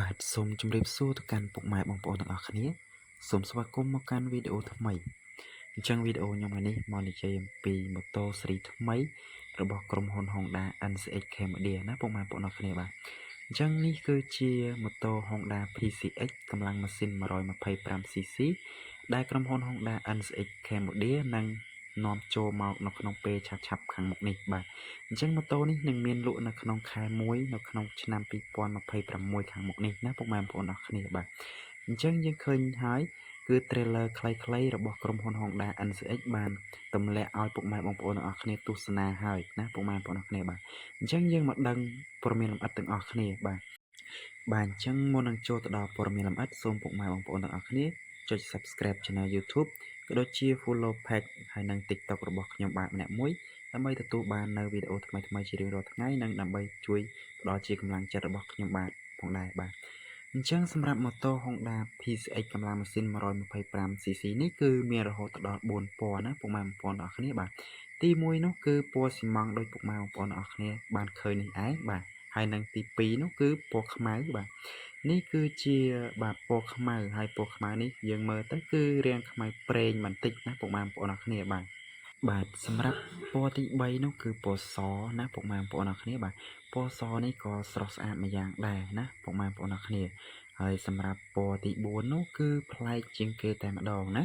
បាទសូមជម្រាបសួរទៅកាន់ពុកម៉ែបងប្អូនទាំងអស់គ្នាសូមស្វាគមន៍មកកាន់វីដេអូថ្មីអញ្ចឹងវីដេអូខ្ញុំថ្ងៃនេះមកនិយាយអំពីម៉ូតូស៊េរីថ្មីរបស់ក្រុមហ៊ុន Honda NCX Cambodia ណាពុកម៉ែបងប្អូនអរគ្នាបាទអញ្ចឹងនេះគឺជាម៉ូតូ Honda PCX កម្លាំងម៉ាស៊ីន 125cc ដែលក្រុមហ៊ុន Honda NCX Cambodia នឹងនាំចូលមកនៅក្នុងពេលឆាប់ៗខាងមុខនេះបាទអញ្ចឹងម៉ូតូនេះនឹងមានលក់នៅក្នុងខែ1នៅក្នុងឆ្នាំ2026ខាងមុខនេះណាពុកម៉ែបងប្អូនអរគ្នាបាទអញ្ចឹងយើងឃើញហើយគឺ trailer ខ្លីៗរបស់ក្រុមហ៊ុន Honda NCX បានទម្លាក់ឲ្យពុកម៉ែបងប្អូនទាំងអស់គ្នាទស្សនាហើយណាពុកម៉ែបងប្អូនអរគ្នាបាទអញ្ចឹងយើងមកដឹងព័ត៌មានលម្អិតទាំងអស់គ្នាបាទអញ្ចឹងមុននឹងចូលទៅដល់ព័ត៌មានលម្អិតសូមពុកម៉ែបងប្អូនទាំងអស់គ្នាចុច Subscribe Channel YouTube ក៏ដូចជា Follow Page ហើយនិង TikTok របស់ខ្ញុំបាទម្នាក់មួយដើម្បីទទួលបាននៅវីដេអូថ្មីៗជារៀងរាល់ថ្ងៃនិងដើម្បីជួយផ្ដល់ជាកម្លាំងចិត្តរបស់ខ្ញុំបាទផងដែរបាទអញ្ចឹងសម្រាប់ម៉ូតូ Honda PCX កម្លាំងម៉ាស៊ីន 125cc នេះគឺមានរហូតដល់4ពណ៌ណាពុកម៉ែបងប្អូនទាំងអស់គ្នាបាទទី1នោះគឺពណ៌ស៊ីម៉ង់ដោយពុកម៉ែបងប្អូនទាំងអស់គ្នាបានឃើញនេះឯងបាទហើយនិងទី2នោះគឺពណ៌ខ្មៅបាទនេះគឺជាបាទពណ៌ខ្មៅហើយពណ៌ខ្មៅនេះយើងមើលទៅគឺរាងខ្មៅប្រេងបន្តិចណាពុកម៉ែបងប្អូនទាំងអស់គ្នាបាទសម្រាប់ពណ៌ទី3នោះគឺពណ៌សណាពុកម៉ែបងប្អូនទាំងអស់គ្នាបាទពណ៌សនេះក៏ស្រស់ស្អាតម្យ៉ាងដែរណាពុកម៉ែបងប្អូនទាំងអស់គ្នាហើយសម្រាប់ពណ៌ទី4នោះគឺប្លែកជាងគេតែម្ដងណា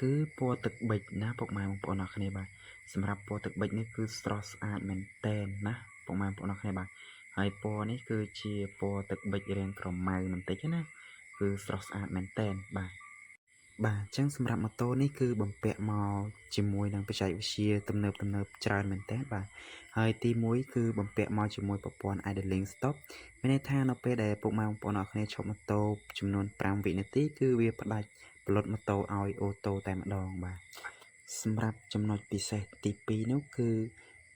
គឺពណ៌ទឹកប៊ិចណាពុកម៉ែបងប្អូនទាំងអស់គ្នាបាទសម្រាប់ពណ៌ទឹកប៊ិចនេះគឺស្រស់ស្អាតមែនតែនណាពុកម៉ែបងប្អូនទាំងអស់គ្នាបាទហើយពណ៌នេះគឺជាពណ៌ទឹកប៊ិចរាងក្រមៅបន្តិចណាគឺស្រស់ស្អាតមែនតែនបាទអញ្ចឹងសម្រាប់ម៉ូតូនេះគឺបំពាក់មកជាមួយនឹងបច្ចេកវិទ្យាទំនើបច្រើនមែនតើបាទហើយទី1គឺបំពាក់មកជាមួយប្រព័ន្ធ idling stop មានន័យថានៅពេលដែលពុកម៉ែបងប្អូនអរគ្នាឈប់ម៉ូតូចំនួន5វិនាទីគឺវាផ្ដាច់ប្លុតម៉ូតូឲ្យអូតូតែម្ដងបាទសម្រាប់ចំណុចពិសេសទី2នោះគឺ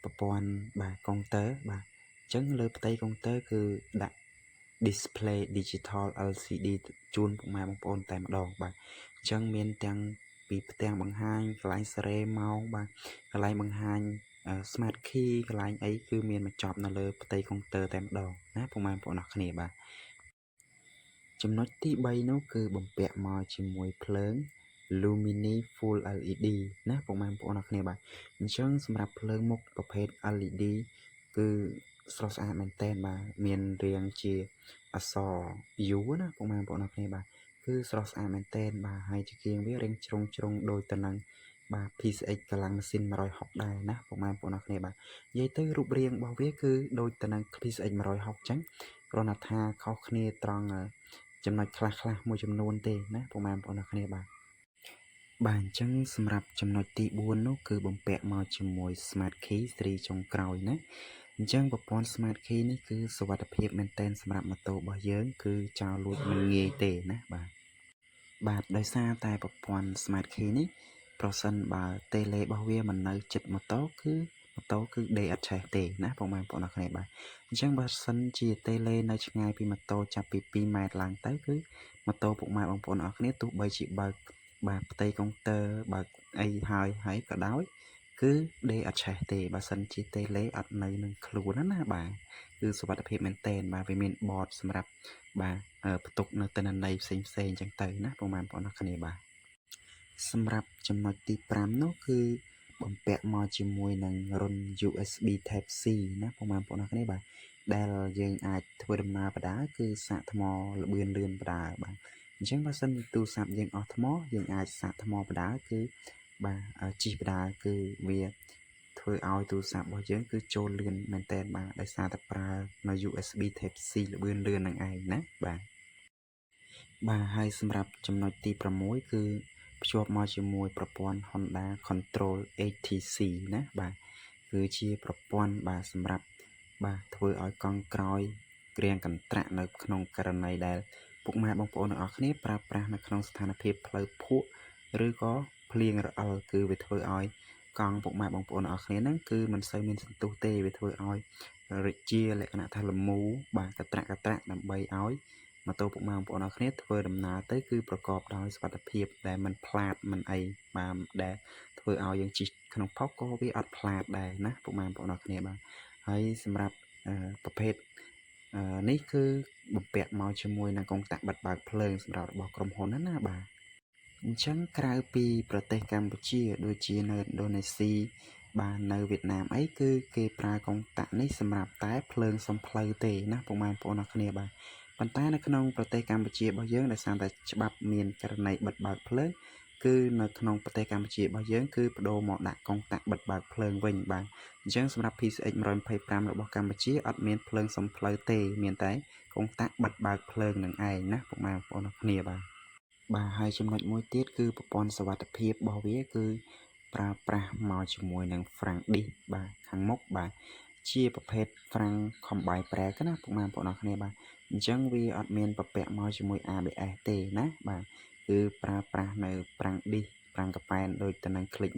ប្រព័ន្ធបាទកុងទ័របាទអញ្ចឹងលើផ្ទៃកុងទ័រគឺដាក់ display digital LCD ជូនពុកម៉ែបងប្អូនតែម្ដងបាទអញ្ចឹងមានទាំងពីផ្ទាំងបង្ហាញកន្លែងសេរីម៉ោងបាទកន្លែងបង្ហាញ smart key កន្លែងអីគឺមានបញ្ចប់នៅលើផ្ទៃកុងទ័រតែម្ដងណាពុកម៉ែបងប្អូនអរគ្នាបាទចំណុចទី3នោះគឺបំពាក់មកជាមួយភ្លើង Lumini Full LED ណាពុកម៉ែបងប្អូនអរគ្នាបាទអញ្ចឹងសម្រាប់ភ្លើងមុខប្រភេទ LED គឺស្រស់ស្អាតមែនតែនបាទមានរាងជាអក្សរ U ណាពុកម៉ែបងប្អូនអរគ្នាបាទគឺស្រស់ស្អាតមែនតែនបាទហើយជាជាងវារាងជ្រុងដូចទៅនឹងបាទ PCX កម្លាំងម៉ាស៊ីន160ដែរណាពុកម៉ែបងប្អូនអរគ្នាបាទនិយាយទៅរូបរាងរបស់វាគឺដូចទៅនឹង PCX 160អញ្ចឹងគ្រាន់តែថាខុសគ្នាត្រង់ចំណុចខ្លះមួយចំនួនទេណាពុកម៉ែបងប្អូនអរគ្នាបាទអញ្ចឹងសម្រាប់ចំណុចទី4នោះគឺបំពាក់មកជាមួយ Smart Key ស៊េរីចុងក្រោយណាអញ្ចឹងប្រព័ន្ធ Smart Key នេះគឺសុវត្ថិភាពមែនទែនសម្រាប់ម៉ូតូរបស់យើងគឺចោលលួចមិនងាយទេណាបាទដោយសារតែប្រព័ន្ធ Smart Key នេះប្រសិនបើតេឡេរបស់វាមិននៅជិតម៉ូតូគឺដេកអត់ឆេះទេណាពុកម៉ែបងប្អូនអរគ្នាបាទអញ្ចឹងបើសិនជាតេឡេនៅឆ្ងាយពីម៉ូតូចាប់ពី2ម៉ែត្រឡើងទៅគឺម៉ូតូពុកម៉ែបងប្អូនអរគ្នាទោះបីជាបើកបាទផ្ទៃកុងទ័របើកអីហើយក៏ដោយគឺដេកអត់ឆេះទេបើសិនជាតេឡេអត់នៅនឹងខ្លួនណាបាទគឺសុវត្ថិភាពមែនតែនបាទវាមានបតសម្រាប់បាទផ្ទុកនៅទិន្នន័យផ្សេងអញ្ចឹងទៅណាពុកម៉ែបងប្អូនអរគ្នាបាទសម្រាប់ចំណុចទី5នោះគឺបំពាក់មកជាមួយនឹងរុន USB Type C ណាពុកម៉ែបងប្អូនអរគ្នាបាទដែលយើងអាចធ្វើដំណើរបដាគឺសាកថ្មល្បឿនលឿនបដាបាទអញ្ចឹងបើសិនទូរស័ព្ទយើងអស់ថ្មយើងអាចសាកថ្មបដាគឺបាទជិះបដាគឺវាធ្វើឲ្យទូរស័ព្ទរបស់យើងគឺចូលលឿនមែនតើបាទដោយសារតែប្រើនៅ USB Type C ល្បឿនលឿននឹងឯងណាបាទហើយសម្រាប់ចំណុចទី6គឺភ្ជាប់មកជាមួយប្រព័ន្ធ Honda Control ATC ណាបាទគឺជាប្រព័ន្ធបាទសម្រាប់បាទធ្វើឲ្យកង់ក្រោយក្រៀងកន្ត្រាក់នៅក្នុងករណីដែលពុកម៉ែបងប្អូនទាំងអស់គ្នាប្រើប្រាស់នៅក្នុងស្ថានភាពផ្លូវភក់ឬក៏ភ្លៀងរអិលគឺវាធ្វើឲ្យកង់ពុកម៉ែបងប្អូនទាំងអស់គ្នាហ្នឹងគឺមិនសូវមានសន្ទុះទេវាធ្វើឲ្យជាលក្ខណៈថាលមូបាទកត្រាក់ដើម្បីឲ្យម៉ូតូពុកម៉ែបងប្អូនអរគ្នាធ្វើដំណើរទៅគឺប្រកបដោយសុវត្ថិភាពដែលមិនផ្លាតមិនអីបាទដែលធ្វើឲ្យយើងជិះក្នុងផុសក៏វាអត់ផ្លាតដែរណាពុកម៉ែបងប្អូនអរគ្នាបាទហើយសម្រាប់ប្រភេទ នេះគឺបំពាក់មកជាមួយនឹងកុងតាក់បិទបើកភ្លើងសម្រាប់របស់ក្រុមហ៊ុនណាបាទអញ្ចឹងក្រៅពីប្រទេសកម្ពុជាដូចជានៅឥណ្ឌូនេស៊ីបាទនៅវៀតណាមអីគឺគេប្រើកុងតាក់នេះសម្រាប់តែភ្លើងសំផ្លូវទេណាពុកម៉ែបងប្អូនអរគ្នាបាទប៉ុន្តែនៅក្នុងប្រទេសកម្ពុជារបស់យើងដោយសារតែច្បាប់មានករណីបិទបើកភ្លើងគឺនៅក្នុងប្រទេសកម្ពុជារបស់យើងគឺបដូរមកដាក់កុងតាក់បិទបើកភ្លើងវិញបាទអញ្ចឹងសម្រាប់ PCX 125របស់កម្ពុជាអត់មានភ្លើងសំផ្លូវទេមានតែកុងតាក់បិទបើកភ្លើងនឹងឯងណាពុកម៉ែបងប្អូនអរគ្នាបាទហើយចំណុចមួយទៀតគឺប្រព័ន្ធសុវត្ថិភាពរបស់វាគឺប្រើប្រាស់មកជាមួយនឹង Frank Disk បាទខាងមុខបាទជាប្រភេទ Frank Combine Brake ណាពុកម៉ែបងប្អូនអរគ្នាបាទអញ្ចឹងវាអត់មានប្រពាក់មកជាមួយ ABS ទេណាបាទគឺប្រើប្រាស់នៅ Frank Disk Frank Combine ដូចទៅនឹង Click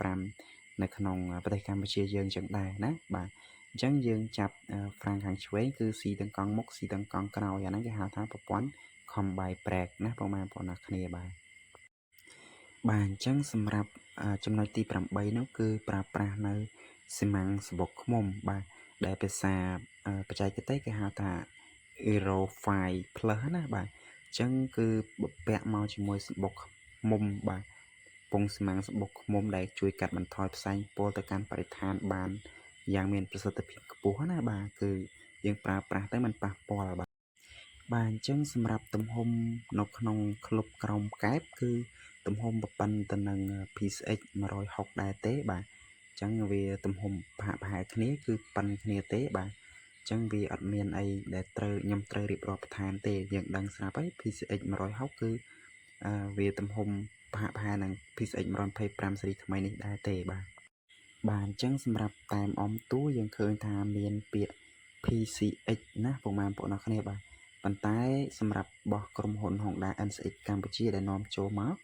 125នៅក្នុងប្រទេសកម្ពុជាយើងអញ្ចឹងដែរណាបាទអញ្ចឹងយើងចាប់ Frank ខាងឆ្វេងគឺស៊ីទាំងកង់មុខស៊ីទាំងកង់ក្រោយអាហ្នឹងគេហៅថាប្រព័ន្ធ Combine Brake ណាបងប្អូនអរគ្នាបាទអញ្ចឹងសម្រាប់ចំណុចទី8នោះគឺប្រើប្រាស់នៅស៊ីម៉ាំងសំបុកឃ្មុំបាទដែលភាសាបច្ចេកទេសគេហៅថា Aero 5 Plus ណាបាទអញ្ចឹងគឺបំពាក់មកជាមួយសំបុកឃ្មុំបាទពងស៊ីម៉ាំងសំបុកឃ្មុំដែលជួយកាត់បន្ថយផ្សែងពុលទៅកាន់បរិស្ថានបានយ៉ាងមានប្រសិទ្ធភាពខ្ពស់ណាបាទគឺយើងប្រើប្រាស់ទៅមិនប៉ះពាល់បាទអញ្ចឹងសម្រាប់ទំហំនៅក្នុងក្លុបក្រោមកែបគឺទំហំប៉ុណ្ណឹងទៅនឹង PCX 160ដែរទេបាទអញ្ចឹងវាទំហំប្រហែលគ្នាគឺប៉ុនគ្នាទេបាទអញ្ចឹងវាអត់មានអីដែលខ្ញុំត្រូវរៀបរាប់បន្ថែមទេយើងដឹងស្រាប់ហើយ PCX 160គឺវាទំហំប្រហែលនឹង PCX 125ស៊េរីថ្មីនេះដែរទេបាទអញ្ចឹងសម្រាប់តាមអមតួយើងឃើញថាមានពាក្យ PCX ណាពុកម៉ែបងប្អូនអរគ្នាបាទប៉ុន្តែសម្រាប់របស់ក្រុមហ៊ុន Honda NSX កម្ពុជាដែលនាំចូលមក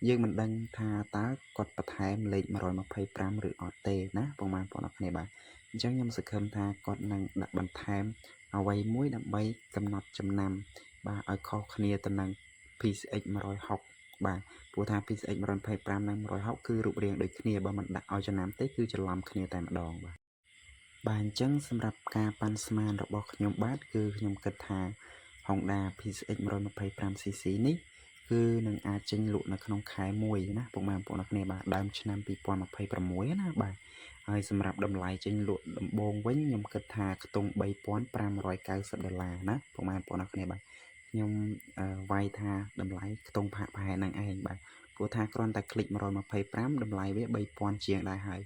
យើងមិនដឹងថាតើគាត់បន្ថែមលេខ125ឬអត់ទេណាបងប្អូនអរគ្នាបាទអញ្ចឹងខ្ញុំសង្ឃឹមថាគាត់នឹងដាក់បន្ថែមអ្វីមួយដើម្បីកំណត់ចំណាំបាទឲ្យខុសគ្នាទៅនឹង PCX 160បាទព្រោះថា PCX 125និង160គឺរូបរាងដូចគ្នាបើមិនដាក់ឲ្យចំណាំទេគឺច្រឡំគ្នាតែម្ដងបាទអញ្ចឹងសម្រាប់ការប៉ាន់ស្មានរបស់ខ្ញុំបាទគឺខ្ញុំគិតថា Honda PCX 125cc នេះគឺនឹងអាចចេញលក់នៅក្នុងខែ1ណាពុកម៉ែបងប្អូនអរគ្នាបាទដើមឆ្នាំ2026ណាបាទហើយសម្រាប់តម្លៃចេញលក់ដំបូងវិញខ្ញុំគិតថាខ្ទង់$3,590ណាពុកម៉ែបងប្អូនអរគ្នាបាទខ្ញុំវាយថាតម្លៃខ្ទង់ប្រហែលហ្នឹងឯងបាទព្រោះថាគ្រាន់តែคลิก125តម្លៃវា$3,000ជាងដែរហើយ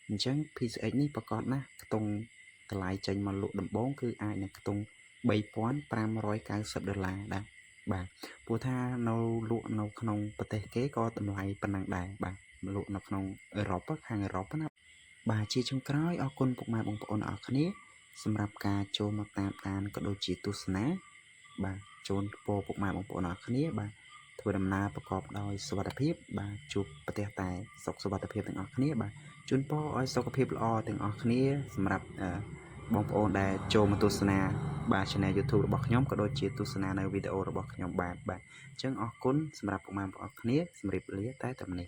អញ្ចឹង PCX នេះប្រកបណាស់ខ្ទង់តម្លៃចេញមកលក់ដំបូងគឺអាចនឹងខ្ទង់$3,590ដែរបាទព្រោះថានៅលក់នៅក្នុងប្រទេសគេក៏តម្លៃប៉ុណ្ណឹងដែរបាទលក់នៅក្នុងអឺរ៉ុបខាងអឺរ៉ុបណាជាចុងក្រោយអរគុណពុកម៉ែបងប្អូនអរគ្នាសម្រាប់ការចូលមកតាមដានក៏ដូចជាទស្សនាបាទជូនពរពុកម៉ែបងប្អូនអរគ្នាបាទធ្វើដំណើរប្រកបដោយសុវត្ថិភាពបាទជួបប្រទេសតែសុខសុវត្ថិភាពទាំងអស់គ្នាបាទជូនពរឲ្យសុខភាពល្អទាំងអស់គ្នាសម្រាប់បងប្អូនដែលចូលមកទស្សនាបាទ Channel YouTube របស់ខ្ញុំក៏ដូចជាទស្សនានៅវីដេអូរបស់ខ្ញុំបាទអញ្ចឹងអរគុណសម្រាប់ពុកម៉ែបងប្អូនគ្នាសម្រាប់លាតែតែនេះ